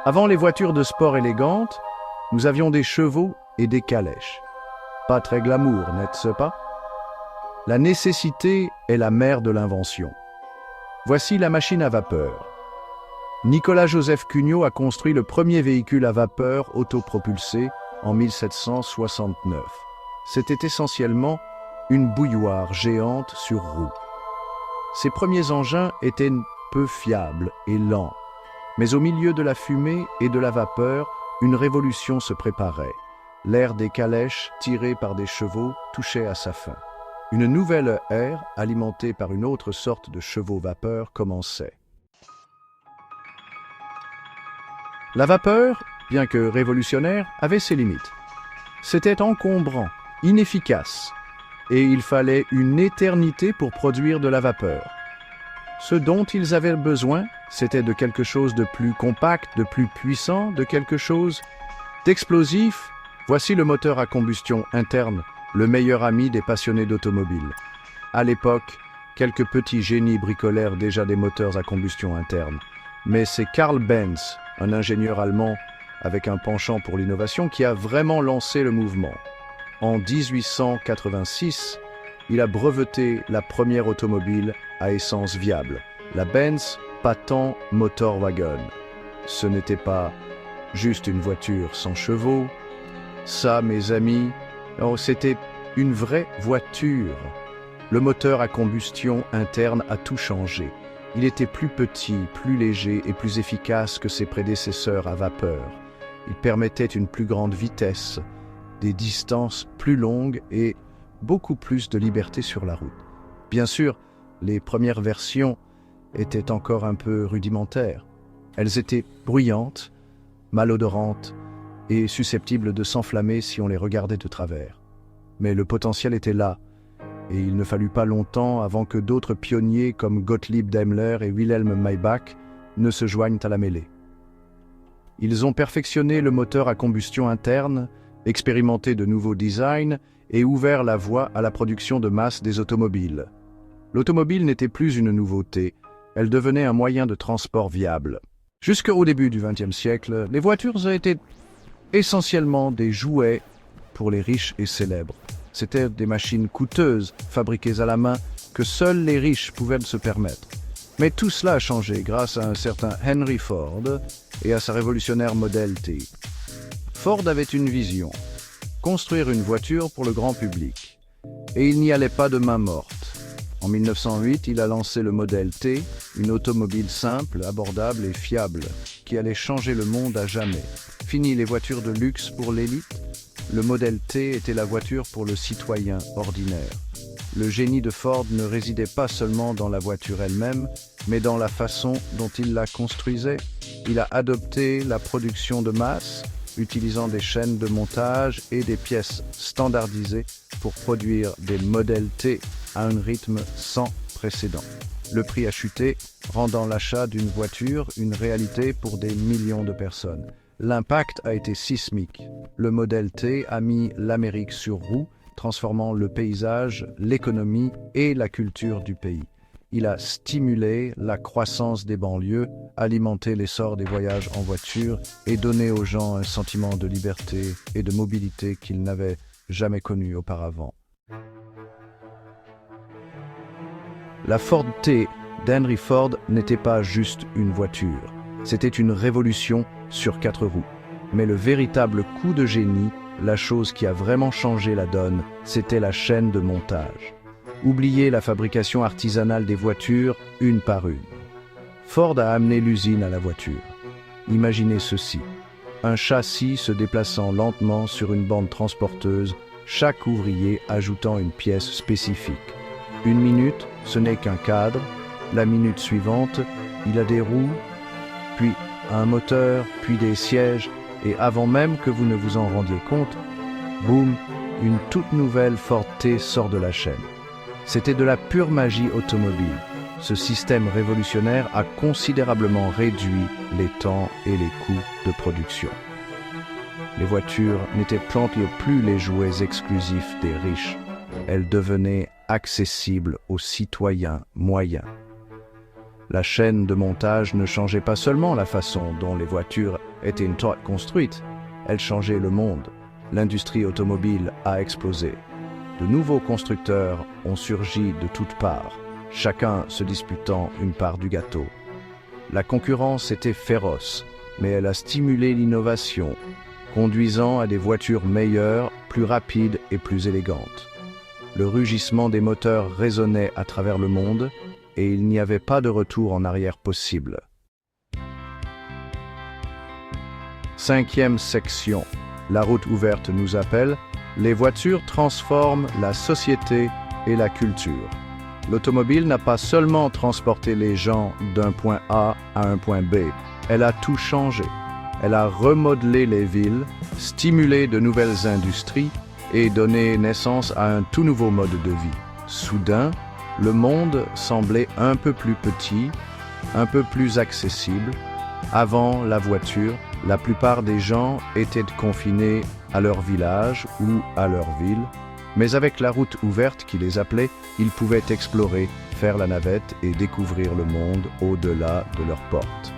Avant les voitures de sport élégantes, nous avions des chevaux et des calèches. Pas très glamour, n'est-ce pas? La nécessité est la mère de l'invention. Voici la machine à vapeur. Nicolas-Joseph Cugnot a construit le premier véhicule à vapeur autopropulsé en 1769. C'était essentiellement une bouilloire géante sur roues. Ces premiers engins étaient peu fiables et lents, mais au milieu de la fumée et de la vapeur, une révolution se préparait. L'ère des calèches, tirées par des chevaux, touchait à sa fin. Une nouvelle ère, alimentée par une autre sorte de chevaux-vapeur, commençait. La vapeur, bien que révolutionnaire, avait ses limites. C'était encombrant, inefficace, et il fallait une éternité pour produire de la vapeur. Ce dont ils avaient besoin, c'était de quelque chose de plus compact, de plus puissant, de quelque chose d'explosif. Voici le moteur à combustion interne, le meilleur ami des passionnés d'automobile. À l'époque, quelques petits génies bricolèrent déjà des moteurs à combustion interne. Mais c'est Karl Benz, un ingénieur allemand avec un penchant pour l'innovation, qui a vraiment lancé le mouvement. En 1886, il a breveté la première automobile à essence viable, la Benz Patent Motorwagen. Ce n'était pas juste une voiture sans chevaux. Ça, mes amis, c'était une vraie voiture. Le moteur à combustion interne a tout changé. Il était plus petit, plus léger et plus efficace que ses prédécesseurs à vapeur. Il permettait une plus grande vitesse, des distances plus longues et beaucoup plus de liberté sur la route. Bien sûr, les premières versions étaient encore un peu rudimentaires. Elles étaient bruyantes, malodorantes et susceptibles de s'enflammer si on les regardait de travers. Mais le potentiel était là, et il ne fallut pas longtemps avant que d'autres pionniers comme Gottlieb Daimler et Wilhelm Maybach ne se joignent à la mêlée. Ils ont perfectionné le moteur à combustion interne, expérimenté de nouveaux designs et ouvert la voie à la production de masse des automobiles. L'automobile n'était plus une nouveauté, elle devenait un moyen de transport viable. Jusqu'au début du XXe siècle, les voitures étaient essentiellement des jouets pour les riches et célèbres. C'étaient des machines coûteuses, fabriquées à la main, que seuls les riches pouvaient se permettre. Mais tout cela a changé grâce à un certain Henry Ford et à sa révolutionnaire Model T. Ford avait une vision, construire une voiture pour le grand public. Et il n'y allait pas de main morte. En 1908, il a lancé le Model T, une automobile simple, abordable et fiable, qui allait changer le monde à jamais. Fini les voitures de luxe pour l'élite, le Model T était la voiture pour le citoyen ordinaire. Le génie de Ford ne résidait pas seulement dans la voiture elle-même, mais dans la façon dont il la construisait. Il a adopté la production de masse, utilisant des chaînes de montage et des pièces standardisées pour produire des Model T à un rythme sans précédent. Le prix a chuté, rendant l'achat d'une voiture une réalité pour des millions de personnes. L'impact a été sismique. Le Model T a mis l'Amérique sur roue, transformant le paysage, l'économie et la culture du pays. Il a stimulé la croissance des banlieues, alimenté l'essor des voyages en voiture et donné aux gens un sentiment de liberté et de mobilité qu'ils n'avaient jamais connu auparavant. La Ford T d'Henry Ford n'était pas juste une voiture, c'était une révolution sur 4 roues. Mais le véritable coup de génie, la chose qui a vraiment changé la donne, c'était la chaîne de montage. Oubliez la fabrication artisanale des voitures, une par une. Ford a amené l'usine à la voiture. Imaginez ceci, un châssis se déplaçant lentement sur une bande transporteuse, chaque ouvrier ajoutant une pièce spécifique. 1 minute, ce n'est qu'un cadre. La minute suivante, il a des roues, puis un moteur, puis des sièges, et avant même que vous ne vous en rendiez compte, boum, une toute nouvelle Ford T sort de la chaîne. C'était de la pure magie automobile. Ce système révolutionnaire a considérablement réduit les temps et les coûts de production. Les voitures n'étaient plus les jouets exclusifs des riches. Elles devenaient accessibles aux citoyens moyens. La chaîne de montage ne changeait pas seulement la façon dont les voitures était une fois construite, elle changeait le monde. L'industrie automobile a explosé. De nouveaux constructeurs ont surgi de toutes parts, chacun se disputant une part du gâteau. La concurrence était féroce, mais elle a stimulé l'innovation, conduisant à des voitures meilleures, plus rapides et plus élégantes. Le rugissement des moteurs résonnait à travers le monde et il n'y avait pas de retour en arrière possible. 5e section. La route ouverte nous appelle. Les voitures transforment la société et la culture. L'automobile n'a pas seulement transporté les gens d'un point A à un point B, elle a tout changé. Elle a remodelé les villes, stimulé de nouvelles industries et donné naissance à un tout nouveau mode de vie. Soudain, le monde semblait un peu plus petit, un peu plus accessible. Avant la voiture, la plupart des gens étaient confinés à leur village ou à leur ville, mais avec la route ouverte qui les appelait, ils pouvaient explorer, faire la navette et découvrir le monde au-delà de leurs portes.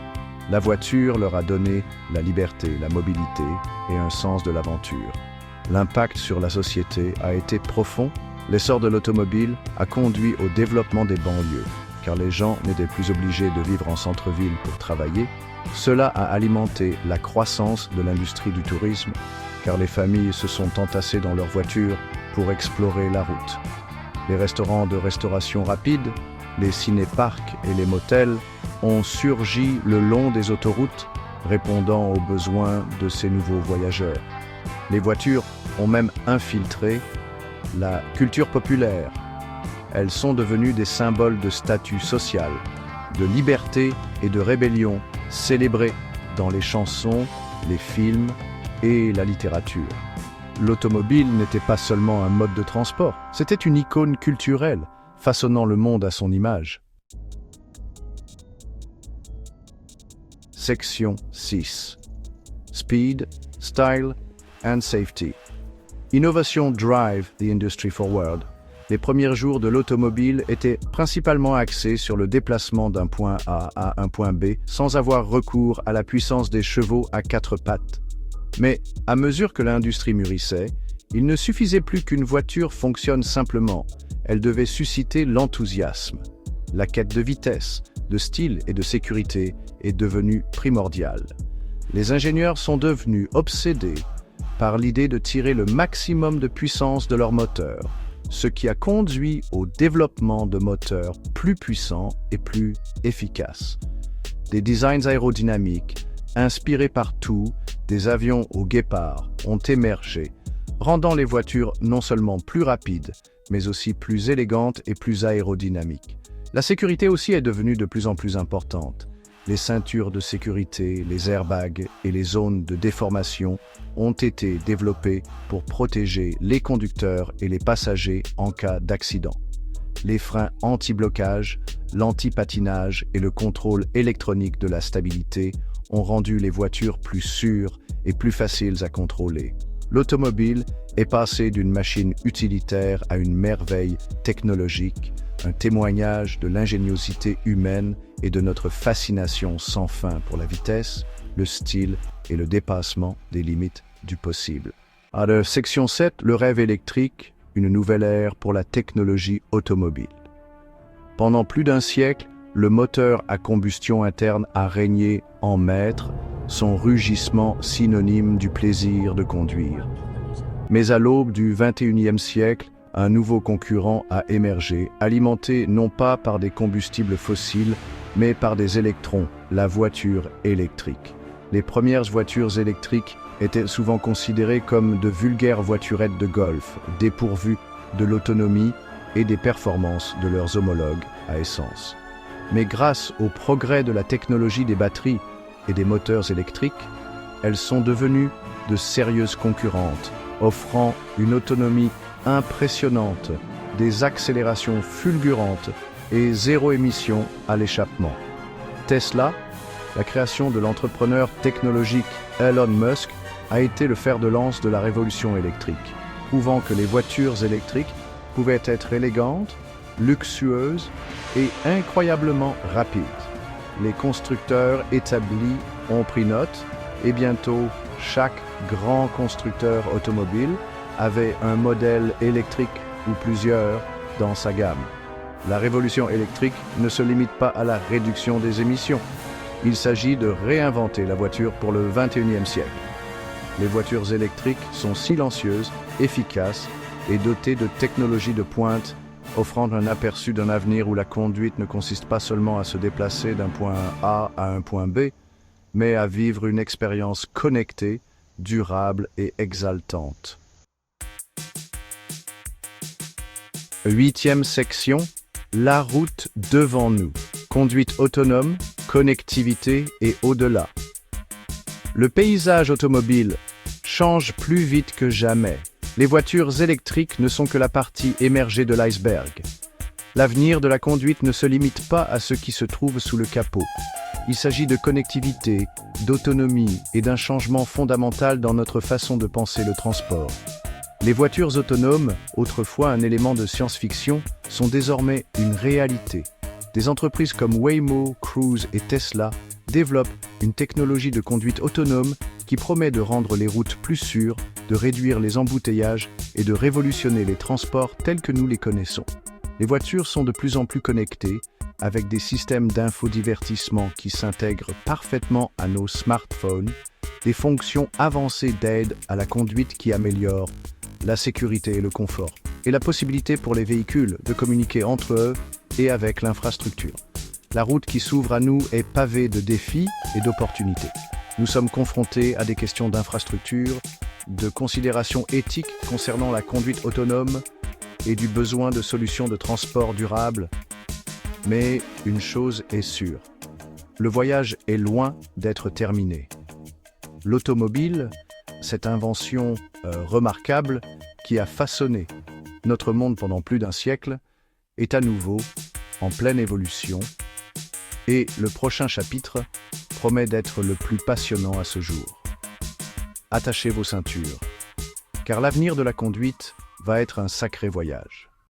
La voiture leur a donné la liberté, la mobilité et un sens de l'aventure. L'impact sur la société a été profond. L'essor de l'automobile a conduit au développement des banlieues, car les gens n'étaient plus obligés de vivre en centre-ville pour travailler. Cela a alimenté la croissance de l'industrie du tourisme, car les familles se sont entassées dans leurs voitures pour explorer la route. Les restaurants de restauration rapide, les ciné-parcs et les motels ont surgi le long des autoroutes, répondant aux besoins de ces nouveaux voyageurs. Les voitures ont même infiltré la culture populaire. Elles sont devenues des symboles de statut social, de liberté et de rébellion, célébrés dans les chansons, les films et la littérature. L'automobile n'était pas seulement un mode de transport, c'était une icône culturelle, façonnant le monde à son image. Section 6. Speed, Style and Safety. Innovation drive the industry forward. Les premiers jours de l'automobile étaient principalement axés sur le déplacement d'un point A à un point B sans avoir recours à la puissance des chevaux à 4 pattes. Mais à mesure que l'industrie mûrissait, il ne suffisait plus qu'une voiture fonctionne simplement. Elle devait susciter l'enthousiasme. La quête de vitesse, de style et de sécurité est devenue primordiale. Les ingénieurs sont devenus obsédés par l'idée de tirer le maximum de puissance de leur moteur, ce qui a conduit au développement de moteurs plus puissants et plus efficaces. Des designs aérodynamiques, inspirés partout, des avions au guépard ont émergé, rendant les voitures non seulement plus rapides, mais aussi plus élégantes et plus aérodynamiques. La sécurité aussi est devenue de plus en plus importante. Les ceintures de sécurité, les airbags et les zones de déformation ont été développées pour protéger les conducteurs et les passagers en cas d'accident. Les freins anti-blocage, l'anti-patinage et le contrôle électronique de la stabilité ont rendu les voitures plus sûres et plus faciles à contrôler. L'automobile est passée d'une machine utilitaire à une merveille technologique, un témoignage de l'ingéniosité humaine et de notre fascination sans fin pour la vitesse, le style et le dépassement des limites du possible. À la section 7, le rêve électrique, une nouvelle ère pour la technologie automobile. Pendant plus d'un siècle, le moteur à combustion interne a régné en maître, son rugissement synonyme du plaisir de conduire. Mais à l'aube du XXIe siècle, un nouveau concurrent a émergé, alimenté non pas par des combustibles fossiles, mais par des électrons, la voiture électrique. Les premières voitures électriques étaient souvent considérées comme de vulgaires voiturettes de golf, dépourvues de l'autonomie et des performances de leurs homologues à essence. Mais grâce au progrès de la technologie des batteries et des moteurs électriques, elles sont devenues de sérieuses concurrentes, offrant une autonomie impressionnante, des accélérations fulgurantes et zéro émission à l'échappement. Tesla, la création de l'entrepreneur technologique Elon Musk, a été le fer de lance de la révolution électrique, prouvant que les voitures électriques pouvaient être élégantes, luxueuses et incroyablement rapides. Les constructeurs établis ont pris note et bientôt chaque grand constructeur automobile avait un modèle électrique ou plusieurs dans sa gamme. La révolution électrique ne se limite pas à la réduction des émissions. Il s'agit de réinventer la voiture pour le XXIe siècle. Les voitures électriques sont silencieuses, efficaces et dotées de technologies de pointe, offrant un aperçu d'un avenir où la conduite ne consiste pas seulement à se déplacer d'un point A à un point B, mais à vivre une expérience connectée, durable et exaltante. 8e section, la route devant nous. Conduite autonome, connectivité et au-delà. Le paysage automobile change plus vite que jamais. Les voitures électriques ne sont que la partie émergée de l'iceberg. L'avenir de la conduite ne se limite pas à ce qui se trouve sous le capot. Il s'agit de connectivité, d'autonomie et d'un changement fondamental dans notre façon de penser le transport. Les voitures autonomes, autrefois un élément de science-fiction, sont désormais une réalité. Des entreprises comme Waymo, Cruise et Tesla développent une technologie de conduite autonome qui promet de rendre les routes plus sûres, de réduire les embouteillages et de révolutionner les transports tels que nous les connaissons. Les voitures sont de plus en plus connectées, avec des systèmes d'infodivertissement qui s'intègrent parfaitement à nos smartphones, des fonctions avancées d'aide à la conduite qui améliorent la sécurité et le confort, et la possibilité pour les véhicules de communiquer entre eux et avec l'infrastructure. La route qui s'ouvre à nous est pavée de défis et d'opportunités. Nous sommes confrontés à des questions d'infrastructure, de considérations éthiques concernant la conduite autonome et du besoin de solutions de transport durables. Mais une chose est sûre, le voyage est loin d'être terminé. L'automobile, cette invention remarquable qui a façonné notre monde pendant plus d'un siècle, est à nouveau en pleine évolution et le prochain chapitre promet d'être le plus passionnant à ce jour. Attachez vos ceintures, car l'avenir de la conduite va être un sacré voyage.